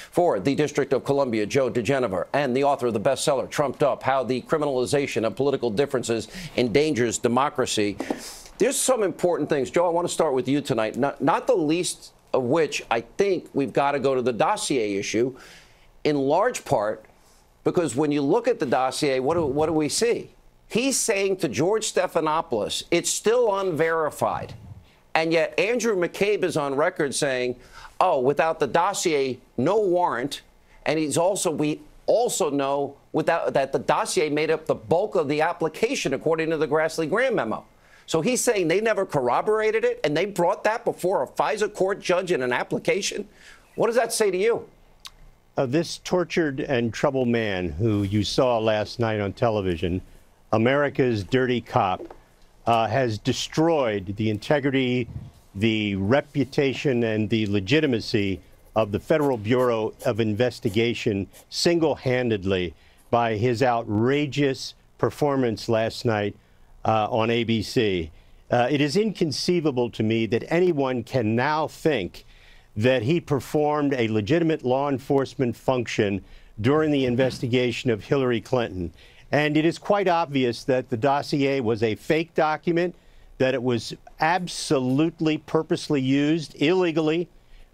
for the District of Columbia, Joe Digenova, and the author of the bestseller, Trumped Up, How the Criminalization of Political Differences Endangers Democracy. There's some important things. Joe, I want to start with you tonight, not the least of which I think we've got to go to the dossier issue, in large part because when you look at the dossier, what do we see? He's saying to George Stephanopoulos, it's still unverified. And yet Andrew McCabe is on record saying, oh, without the dossier, no warrant. And we also know that the dossier made up the bulk of the application, according to the Grassley-Graham memo. So he's saying they never corroborated it, and they brought that before a FISA court judge in an application. What does that say to you? This tortured and troubled man who you saw last night on television, America's dirty cop, has destroyed the integrity, the reputation, and the legitimacy of the Federal Bureau of Investigation single-handedly by his outrageous performance last night on ABC. It is inconceivable to me that anyone can now think that he performed a legitimate law enforcement function during the investigation of Hillary Clinton. And it is quite obvious that the dossier was a fake document, that it was absolutely purposely used illegally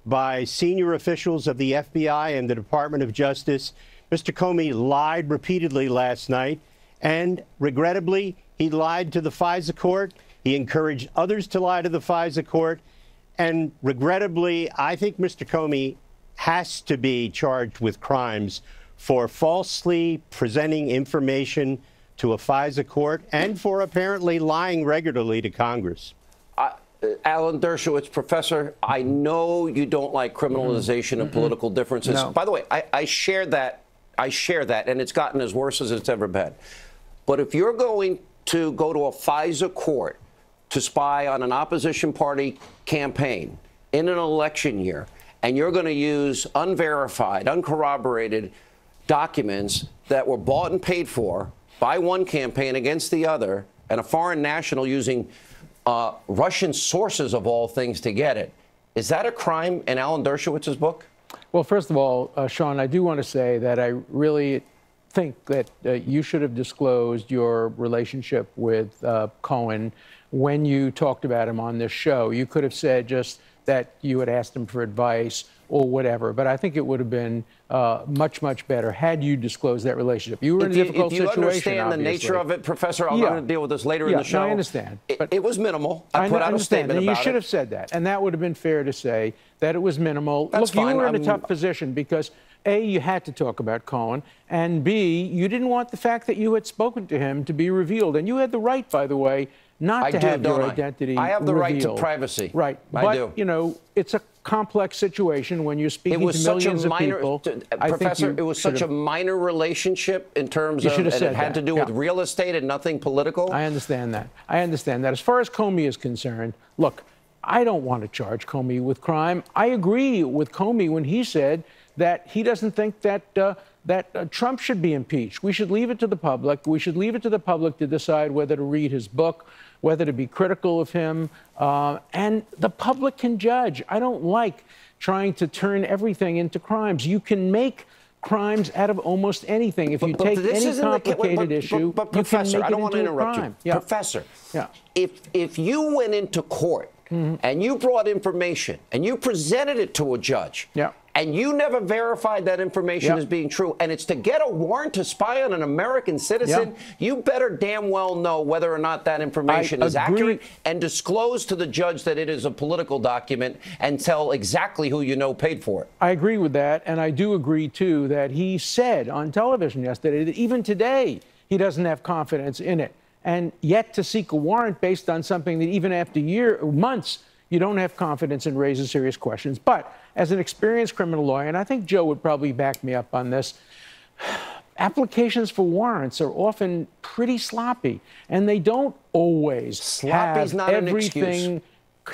by senior officials of the FBI and the Department of Justice. Mr. Comey lied repeatedly last night, and regrettably, he lied to the FISA court. He encouraged others to lie to the FISA court. And regrettably, I think Mr. Comey has to be charged with crimes for falsely presenting information to a FISA court and for apparently lying regularly to Congress. Alan Dershowitz, Professor, I know you don't like criminalization of political differences. No. By the way, I share that. And it's gotten as worse as it's ever been. But if you're going to go to a FISA court to spy on an opposition party campaign in an election year, and you're going to use unverified, uncorroborated documents that were bought and paid for by one campaign against the other, and a foreign national using Russian sources of all things to get it, is that a crime in Alan Dershowitz's book? Well, first of all, Sean, I do want to say that I really think that you should have disclosed your relationship with Cohen when you talked about him on this show. You could have said just that you had asked him for advice or whatever, but I think it would have been much, much better had you disclosed that relationship. You were in a difficult situation, If you understand the nature of it, Professor, I'm going to deal with this later in the show. No, I understand. It was minimal. I put out a statement about it. You should have said that, and that would have been fair to say that it was minimal. That's Look, fine. you were in a tough position because A, you had to talk about Cohen, and B, you didn't want the fact that you had spoken to him to be revealed. And you had the right, by the way, not to have your identity revealed. I have the right to privacy. Right. I do. But, you know, it's a complex situation when you're speaking to millions of people. Professor, it was such a minor relationship in terms of, and it had to do with real estate and nothing political? I understand that. I understand that. As far as Comey is concerned, look, I don't want to charge Comey with crime. I agree with Comey when he said that he doesn't think that Trump should be impeached. We should leave it to the public. We should leave it to the public to decide whether to read his book, whether to be critical of him, and the public can judge. I don't like trying to turn everything into crimes. You can make crimes out of almost anything. If you take any complicated issue, but Professor, you can make I don't want to into a interrupt crime. you. Professor, if you went into court and you brought information and you presented it to a judge, and you never verified that information as being true, and it's to get a warrant to spy on an American citizen, you better damn well know whether or not that information is accurate and disclose to the judge that it is a political document and tell exactly who you know paid for it. I agree with that, and I do agree, too, that he said on television yesterday that even today he doesn't have confidence in it. And yet to seek a warrant based on something that even after months, you don't have confidence in raises serious questions. But as an experienced criminal lawyer, and I think Joe would probably back me up on this, applications for warrants are often pretty sloppy, and they don't always have everything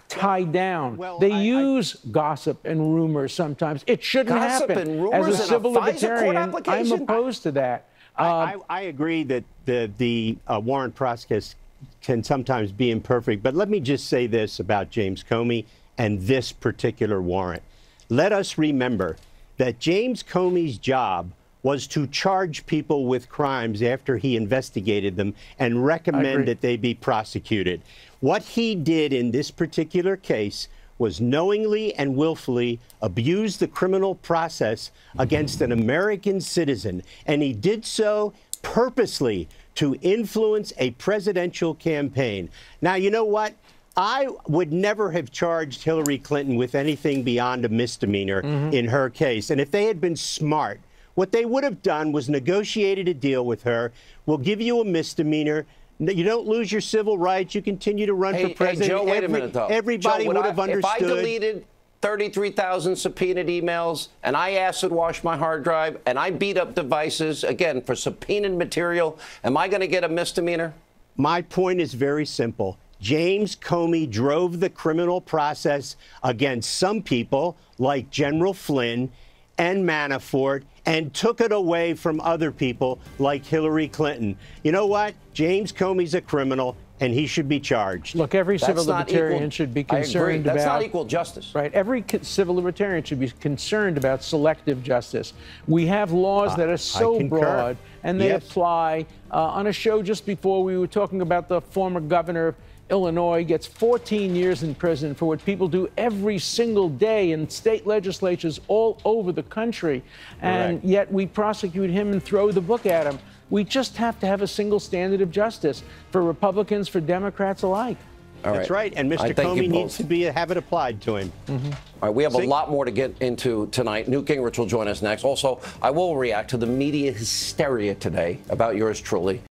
tied down. They use gossip and rumors sometimes. It shouldn't happen. And rumors as a civil libertarian, I'm opposed to that. I agree that the warrant process can sometimes be imperfect, but let me just say this about James Comey and this particular warrant. Let us remember that James Comey's job was to charge people with crimes after he investigated them and recommend that they be prosecuted. What he did in this particular case was knowingly and willfully abuse the criminal process against an American citizen, and he did so purposely to influence a presidential campaign. Now, you know what? I would never have charged Hillary Clinton with anything beyond a misdemeanor in her case. And if they had been smart, what they would have done was negotiated a deal with her. We'll give you a misdemeanor. You don't lose your civil rights. You continue to run for president. Hey, Joe, wait a minute, though. Everybody would have understood. If I deleted 33,000 subpoenaed emails and I acid washed my hard drive and I beat up devices, again, for subpoenaed material, am I going to get a misdemeanor? My point is very simple. James Comey drove the criminal process against some people like General Flynn and Manafort and took it away from other people like Hillary Clinton. You know what? James Comey's a criminal, and he should be charged. Look, every civil libertarian should be concerned about... That's not equal justice. Right. Every civil libertarian should be concerned about selective justice. We have laws that are so broad, and they apply. On a show just before, we were talking about the former governor of Illinois gets 14 years in prison for what people do every single day in state legislatures all over the country. And yet we prosecute him and throw the book at him. We just have to have a single standard of justice for Republicans, for Democrats alike. That's right. And Mr. Comey needs to have it applied to him. All right, we have a lot more to get into tonight. Newt Gingrich will join us next. Also, I will react to the media hysteria today about yours truly.